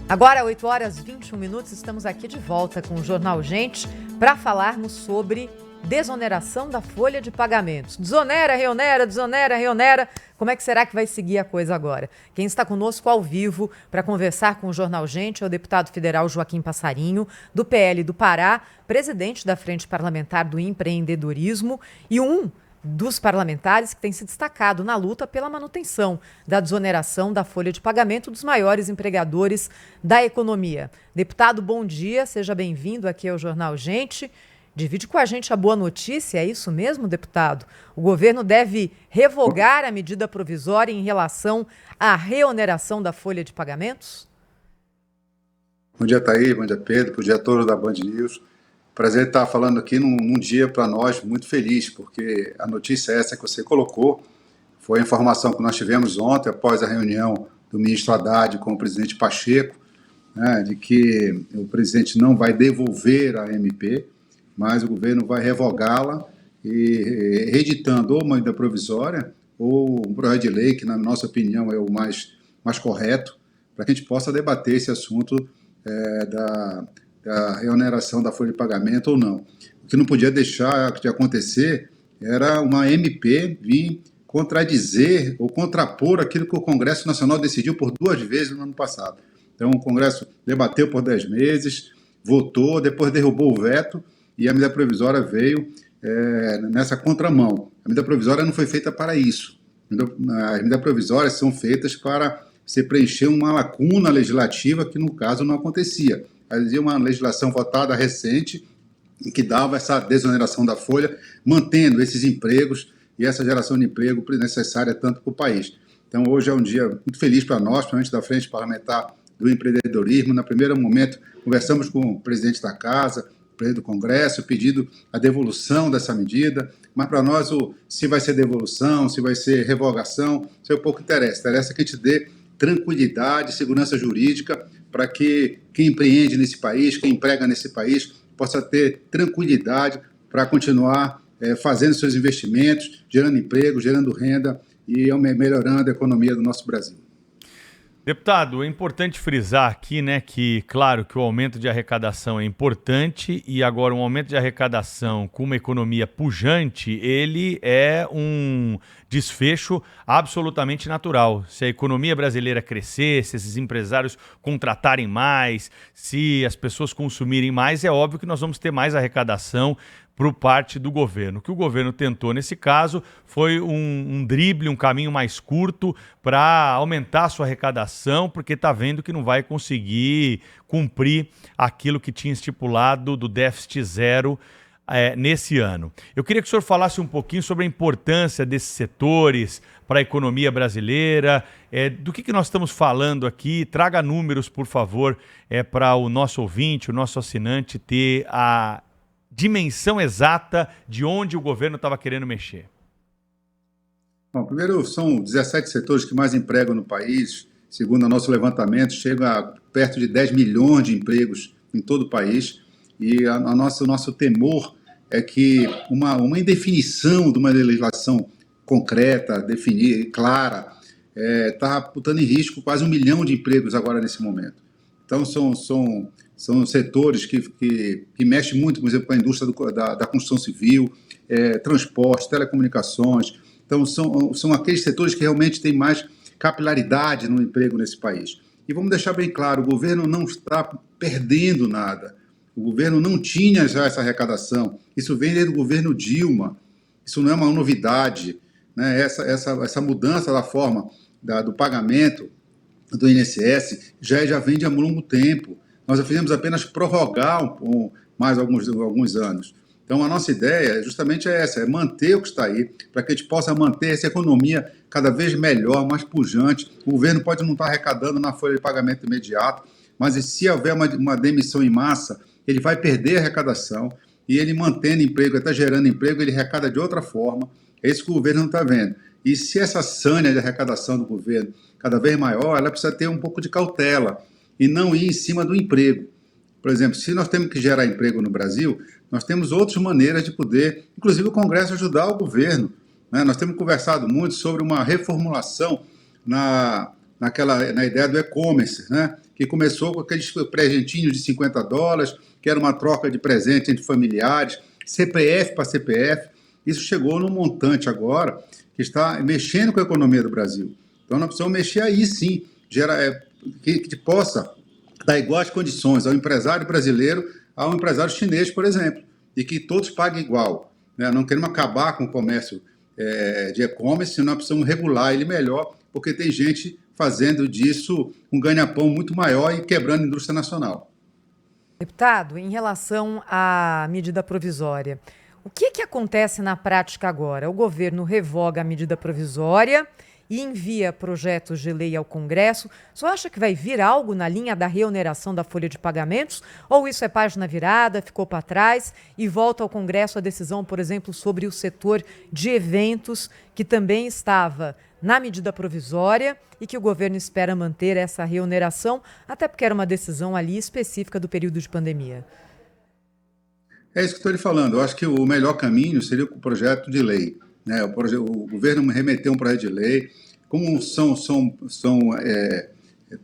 Agora, 8 horas e 21 minutos, estamos aqui de volta com o Jornal Gente para falarmos sobre desoneração da folha de pagamentos. Desonera, reonera, desonera, reonera. Como é que será que vai seguir a coisa agora? Quem está conosco ao vivo para conversar com o Jornal Gente é o deputado federal Joaquim Passarinho, do PL do Pará, presidente da Frente Parlamentar do Empreendedorismo e dos parlamentares que tem se destacado na luta pela manutenção da desoneração da folha de pagamento dos maiores empregadores da economia. Deputado, bom dia, seja bem-vindo aqui ao Jornal Gente. Divide com a gente a boa notícia, é isso mesmo, deputado? O governo deve revogar a medida provisória em relação à reoneração da folha de pagamentos? Bom dia, Thaís, bom dia, Pedro, bom dia a todos da Band News. Prazer estar falando aqui num dia para nós muito feliz, porque a notícia é essa que você colocou, foi a informação que nós tivemos ontem, após a reunião do ministro Haddad com o presidente Pacheco, né, de que o presidente não vai devolver a MP, mas o governo vai revogá-la e reeditando ou uma medida provisória ou um projeto de lei, que na nossa opinião é o mais correto, para que a gente possa debater esse assunto da reoneração da folha de pagamento ou não. O que não podia deixar de acontecer era uma MP vir contradizer ou contrapor aquilo que o Congresso Nacional decidiu por 2 vezes no ano passado. Então o Congresso debateu por 10 meses, votou, depois derrubou o veto e a medida provisória veio nessa contramão. A medida provisória não foi feita para isso. As medidas provisórias são feitas para se preencher uma lacuna legislativa que no caso não acontecia. Havia uma legislação votada recente que dava essa desoneração da folha, mantendo esses empregos e essa geração de emprego necessária tanto para o país. Então, hoje é um dia muito feliz para nós, principalmente da Frente Parlamentar do Empreendedorismo. No primeiro momento, conversamos com o presidente da Casa, o presidente do Congresso, pedindo a devolução dessa medida, mas para nós, se vai ser devolução, se vai ser revogação, isso é pouco interessa. Interessa que a gente dê tranquilidade, segurança jurídica, para que quem empreende nesse país, quem emprega nesse país, possa ter tranquilidade para continuar fazendo seus investimentos, gerando emprego, gerando renda e melhorando a economia do nosso Brasil. Deputado, é importante frisar aqui, né, que claro que o aumento de arrecadação é importante e agora um aumento de arrecadação com uma economia pujante, ele é um desfecho absolutamente natural. Se a economia brasileira crescer, se esses empresários contratarem mais, se as pessoas consumirem mais, é óbvio que nós vamos ter mais arrecadação por parte do governo. O que o governo tentou nesse caso foi um drible, um caminho mais curto para aumentar a sua arrecadação, porque está vendo que não vai conseguir cumprir aquilo que tinha estipulado do déficit zero nesse ano. Eu queria que o senhor falasse um pouquinho sobre a importância desses setores para a economia brasileira, do que nós estamos falando aqui. Traga números, por favor, para o nosso ouvinte, o nosso assinante ter a dimensão exata de onde o governo estava querendo mexer. Bom, primeiro, são 17 setores que mais empregam no país. Segundo o nosso levantamento, chega a perto de 10 milhões de empregos em todo o país. E o nosso temor é que uma indefinição de uma legislação concreta, definida, clara, está botando em risco quase 1 milhão de empregos agora nesse momento. Então, são setores que mexem muito, por exemplo, com a indústria da construção civil, transporte, telecomunicações. Então, são aqueles setores que realmente têm mais capilaridade no emprego nesse país. E vamos deixar bem claro, o governo não está perdendo nada. O governo não tinha já essa arrecadação. Isso vem desde o governo Dilma. Isso não é uma novidade, né? Essa mudança da forma do pagamento do INSS já vem de há longo tempo. Nós fizemos apenas prorrogar mais alguns anos. Então, a nossa ideia justamente é essa, é manter o que está aí, para que a gente possa manter essa economia cada vez melhor, mais pujante. O governo pode não estar arrecadando na folha de pagamento imediato, mas se houver uma demissão em massa, ele vai perder a arrecadação e ele mantendo emprego, até gerando emprego, ele arrecada de outra forma. É isso que o governo não está vendo. E se essa sânia de arrecadação do governo cada vez maior, ela precisa ter um pouco de cautela e não ir em cima do emprego. Por exemplo, se nós temos que gerar emprego no Brasil, nós temos outras maneiras de poder, inclusive o Congresso, ajudar o governo, né? Nós temos conversado muito sobre uma reformulação na ideia do e-commerce, né? Que começou com aqueles presentinhos de $50, que era uma troca de presente entre familiares, CPF para CPF. Isso chegou num montante agora que está mexendo com a economia do Brasil. Então, nós precisamos mexer aí, sim, que possa dar iguais condições ao empresário brasileiro ao empresário chinês, por exemplo, e que todos paguem igual, né? Não queremos acabar com o comércio de e-commerce, nós precisamos regular ele melhor, porque tem gente fazendo disso um ganha-pão muito maior e quebrando a indústria nacional. Deputado, em relação à medida provisória, o que acontece na prática agora? O governo revoga a medida provisória e envia projetos de lei ao Congresso. O senhor acha que vai vir algo na linha da reoneração da folha de pagamentos? Ou isso é página virada, ficou para trás e volta ao Congresso a decisão, por exemplo, sobre o setor de eventos, que também estava na medida provisória e que o governo espera manter essa reoneração, até porque era uma decisão ali específica do período de pandemia? É isso que estou lhe falando. Eu acho que o melhor caminho seria o projeto de lei, né? O governo remeteu um projeto de lei. Como são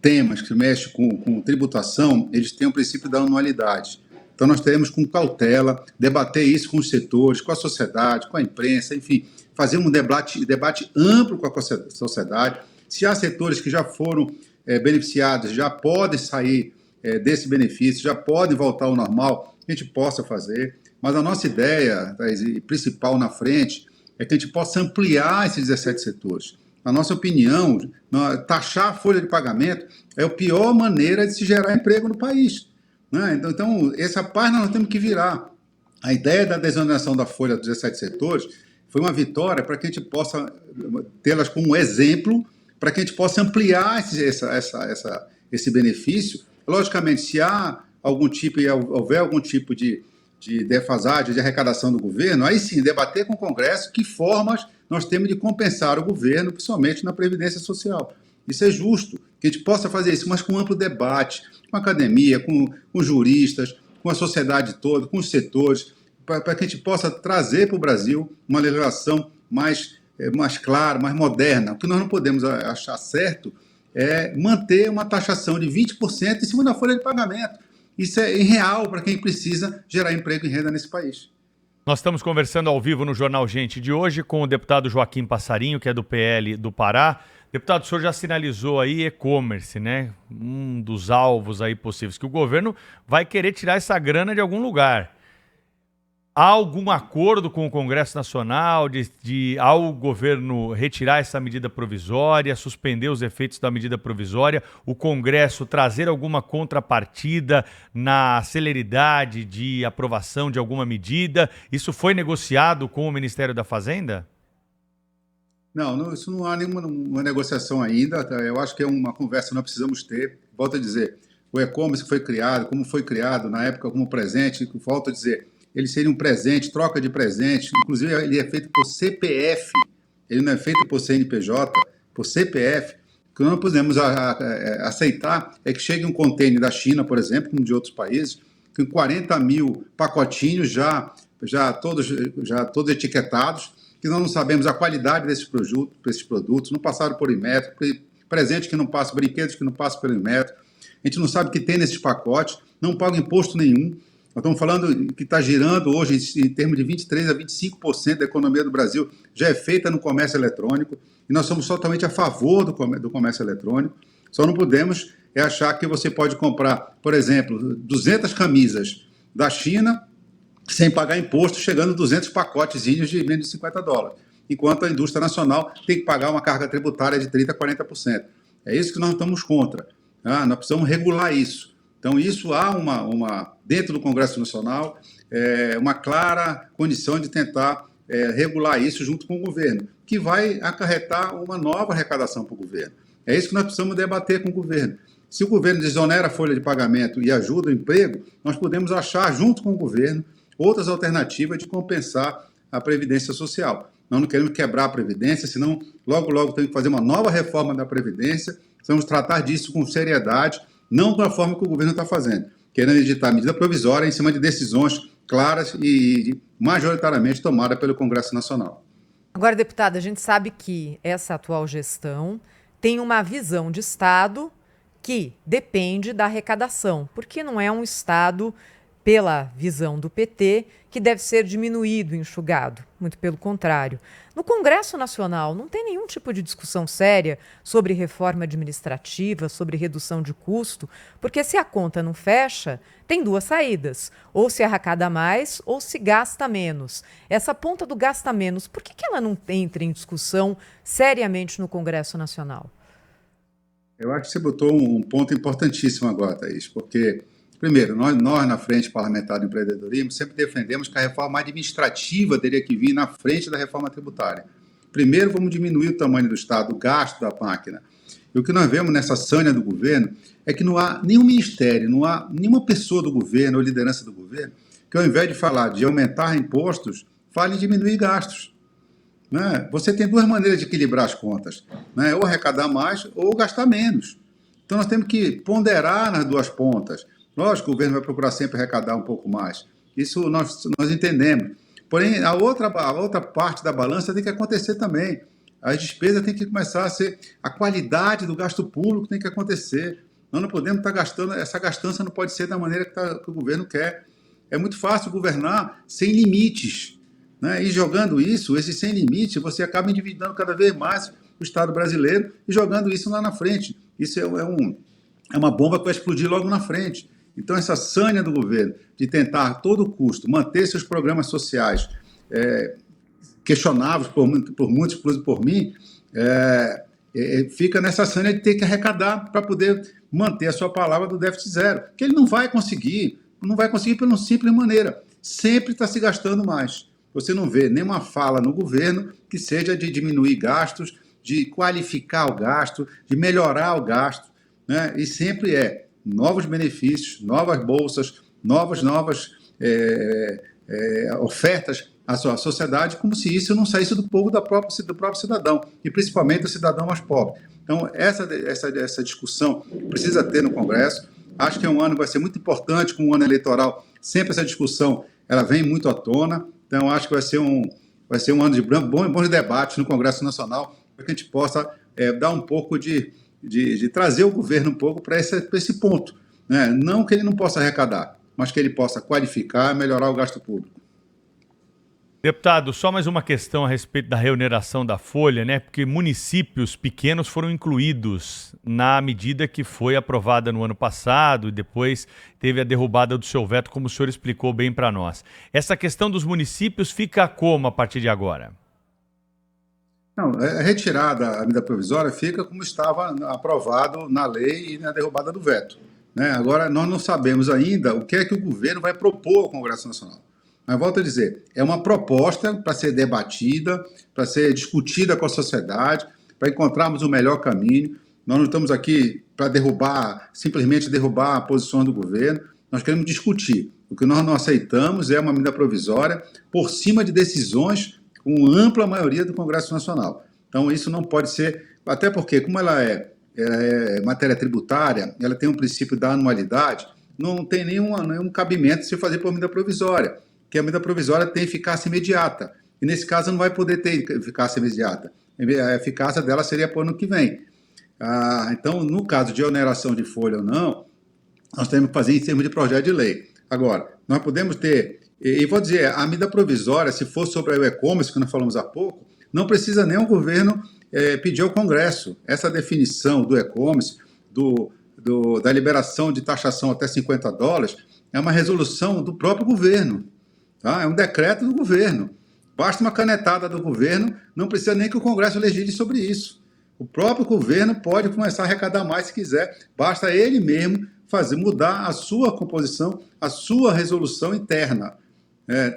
temas que mexem com tributação, eles têm o princípio da anualidade. Então, nós teremos com cautela, debater isso com os setores, com a sociedade, com a imprensa, enfim, fazer um debate amplo com a sociedade. Se há setores que já foram beneficiados, já podem sair desse benefício, já podem voltar ao normal, a gente possa fazer. Mas a nossa ideia, principal na frente, é que a gente possa ampliar esses 17 setores. Na nossa opinião, taxar a folha de pagamento é a pior maneira de se gerar emprego no país, né? Então, essa página nós temos que virar. A ideia da desoneração da folha dos 17 setores foi uma vitória para que a gente possa tê-las como exemplo, para que a gente possa ampliar esse benefício. Logicamente, se houver algum tipo de defasagem, de arrecadação do governo, aí sim, debater com o Congresso que formas nós temos de compensar o governo, principalmente na Previdência Social. Isso é justo, que a gente possa fazer isso, mas com amplo debate, com a academia, com juristas, com a sociedade toda, com os setores, para que a gente possa trazer para o Brasil uma legislação mais clara, mais moderna. O que nós não podemos achar certo é manter uma taxação de 20% em cima da folha de pagamento. Isso é irreal para quem precisa gerar emprego e renda nesse país. Nós estamos conversando ao vivo no Jornal Gente de hoje com o deputado Joaquim Passarinho, que é do PL do Pará. Deputado, o senhor já sinalizou aí e-commerce, né? Um dos alvos aí possíveis, que o governo vai querer tirar essa grana de algum lugar. Há algum acordo com o Congresso Nacional ao governo retirar essa medida provisória, suspender os efeitos da medida provisória, o Congresso trazer alguma contrapartida na celeridade de aprovação de alguma medida? Isso foi negociado com o Ministério da Fazenda? Não, isso não há nenhuma negociação ainda. Eu acho que é uma conversa que nós precisamos ter. Volto a dizer, o e-commerce foi criado, como foi criado na época como presente, volto a dizer, ele seria um presente, troca de presente, inclusive ele é feito por CPF, ele não é feito por CNPJ, por CPF. O que nós não podemos aceitar é que chegue um container da China, por exemplo, como de outros países, com 40 mil pacotinhos já todos etiquetados, que nós não sabemos a qualidade desses produtos, não passaram por Inmetro, presente que não passa, brinquedos que não passam pelo Inmetro, a gente não sabe o que tem nesses pacotes, não paga imposto nenhum. Nós estamos falando que está girando hoje em termos de 23% a 25% da economia do Brasil já é feita no comércio eletrônico e nós somos totalmente a favor do comércio eletrônico. Só não podemos achar que você pode comprar, por exemplo, 200 camisas da China sem pagar imposto, chegando a 200 pacotezinhos de menos de $50, enquanto a indústria nacional tem que pagar uma carga tributária de 30% a 40%. É isso que nós estamos contra. Nós precisamos regular isso. Então, isso há dentro do Congresso Nacional, uma clara condição de tentar regular isso junto com o governo, que vai acarretar uma nova arrecadação para o governo. É isso que nós precisamos debater com o governo. Se o governo desonera a folha de pagamento e ajuda o emprego, nós podemos achar, junto com o governo, outras alternativas de compensar a Previdência Social. Nós não queremos quebrar a Previdência, senão logo temos que fazer uma nova reforma da Previdência, precisamos tratar disso com seriedade, não da forma que o governo está fazendo, querendo editar medida provisória em cima de decisões claras e majoritariamente tomadas pelo Congresso Nacional. Agora, deputada, a gente sabe que essa atual gestão tem uma visão de Estado que depende da arrecadação, porque não é um Estado, pela visão do PT, que deve ser diminuído, enxugado. Muito pelo contrário. No Congresso Nacional não tem nenhum tipo de discussão séria sobre reforma administrativa, sobre redução de custo, porque se a conta não fecha, tem duas saídas. Ou se arrecada mais ou se gasta menos. Essa ponta do gasta menos, por que ela não entra em discussão seriamente no Congresso Nacional? Eu acho que você botou um ponto importantíssimo agora, Thaís, porque, primeiro, nós na Frente Parlamentar do Empreendedorismo sempre defendemos que a reforma administrativa teria que vir na frente da reforma tributária. Primeiro, vamos diminuir o tamanho do Estado, o gasto da máquina. E o que nós vemos nessa sânia do governo é que não há nenhum ministério, não há nenhuma pessoa do governo ou liderança do governo que, ao invés de falar de aumentar impostos, fale em diminuir gastos. Né? Você tem duas maneiras de equilibrar as contas, né? Ou arrecadar mais ou gastar menos. Então nós temos que ponderar nas duas pontas. Lógico que o governo vai procurar sempre arrecadar um pouco mais. Isso nós entendemos. Porém, a outra parte da balança tem que acontecer também. As despesas têm que começar a ser... A qualidade do gasto público tem que acontecer. Nós não podemos estar gastando... Essa gastança não pode ser da maneira que o governo quer. É muito fácil governar sem limites. Né? E jogando isso, esse sem limite, você acaba endividando cada vez mais o Estado brasileiro e jogando isso lá na frente. Isso é uma bomba que vai explodir logo na frente. Então, essa sânia do governo de tentar a todo custo manter seus programas sociais questionáveis por muitos, inclusive por mim, fica nessa sânia de ter que arrecadar para poder manter a sua palavra do déficit zero, que ele não vai conseguir por uma simples maneira. Sempre está se gastando mais. Você não vê nenhuma fala no governo que seja de diminuir gastos, de qualificar o gasto, de melhorar o gasto, né? E sempre novos benefícios, novas bolsas, novas ofertas à sua sociedade, como se isso não saísse do povo do próprio cidadão, e principalmente do cidadão mais pobre. Então, essa discussão precisa ter no Congresso. Acho que vai ser muito importante, com o ano eleitoral, sempre essa discussão ela vem muito à tona. Então, acho que vai ser um ano de bons debates no Congresso Nacional, para que a gente possa dar um pouco de trazer o governo um pouco para esse ponto. Né? Não que ele não possa arrecadar, mas que ele possa qualificar e melhorar o gasto público. Deputado, só mais uma questão a respeito da reoneração da folha, né? Porque municípios pequenos foram incluídos na medida que foi aprovada no ano passado e depois teve a derrubada do seu veto, como o senhor explicou bem para nós. Essa questão dos municípios fica como a partir de agora? Não, a retirada da medida provisória fica como estava aprovado na lei e na derrubada do veto. Né? Agora, nós não sabemos ainda o que é que o governo vai propor ao Congresso Nacional. Mas volto a dizer, é uma proposta para ser debatida, para ser discutida com a sociedade, para encontrarmos o melhor caminho. Nós não estamos aqui para simplesmente derrubar a posição do governo, nós queremos discutir. O que nós não aceitamos é uma medida provisória por cima de decisões com ampla maioria do Congresso Nacional. Então isso não pode ser, até porque como ela é matéria tributária, ela tem um princípio da anualidade, não tem nenhum cabimento de se fazer por medida provisória, que a medida provisória tem eficácia imediata. E, nesse caso, não vai poder ter eficácia imediata. A eficácia dela seria para o ano que vem. Então, no caso de oneração de folha ou não, nós temos que fazer em termos de projeto de lei. Agora, nós podemos ter... E vou dizer, a medida provisória, se for sobre o e-commerce, que nós falamos há pouco, não precisa nem o governo pedir ao Congresso. Essa definição do e-commerce, da liberação de taxação até $50, é uma resolução do próprio governo. Tá? É um decreto do governo. Basta uma canetada do governo, não precisa nem que o Congresso legisle sobre isso. O próprio governo pode começar a arrecadar mais se quiser, basta ele mesmo mudar a sua composição, a sua resolução interna.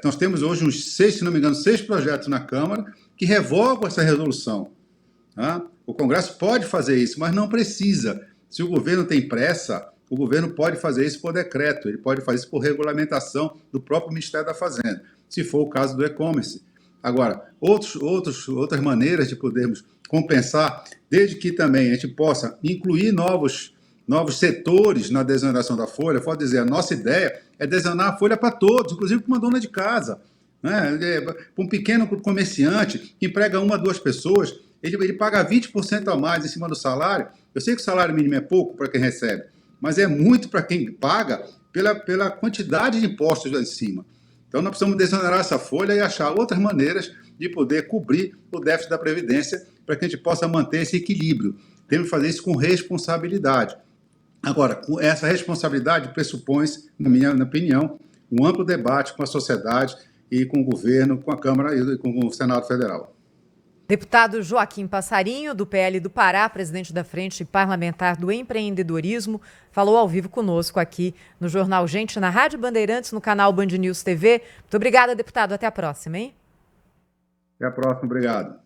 Nós temos hoje se não me engano, 6 projetos na Câmara que revogam essa resolução. Tá? O Congresso pode fazer isso, mas não precisa. Se o governo tem pressa, o governo pode fazer isso por decreto, ele pode fazer isso por regulamentação do próprio Ministério da Fazenda, se for o caso do e-commerce. Agora, outras maneiras de podermos compensar, desde que também a gente possa incluir novos setores na desoneração da folha. Pode dizer, a nossa ideia é desonerar a folha para todos, inclusive para uma dona de casa. Né? Para um pequeno comerciante que emprega 1 a 2 pessoas, ele paga 20% a mais em cima do salário. Eu sei que o salário mínimo é pouco para quem recebe, mas é muito para quem paga pela quantidade de impostos lá em cima. Então, nós precisamos desonerar essa folha e achar outras maneiras de poder cobrir o déficit da Previdência para que a gente possa manter esse equilíbrio. Temos que fazer isso com responsabilidade. Agora, com essa responsabilidade pressupõe, na minha opinião, um amplo debate com a sociedade e com o governo, com a Câmara e com o Senado Federal. Deputado Joaquim Passarinho, do PL do Pará, presidente da Frente Parlamentar do Empreendedorismo, falou ao vivo conosco aqui no Jornal Gente, na Rádio Bandeirantes, no canal Band News TV. Muito obrigada, deputado. Até a próxima, hein? Até a próxima. Obrigado.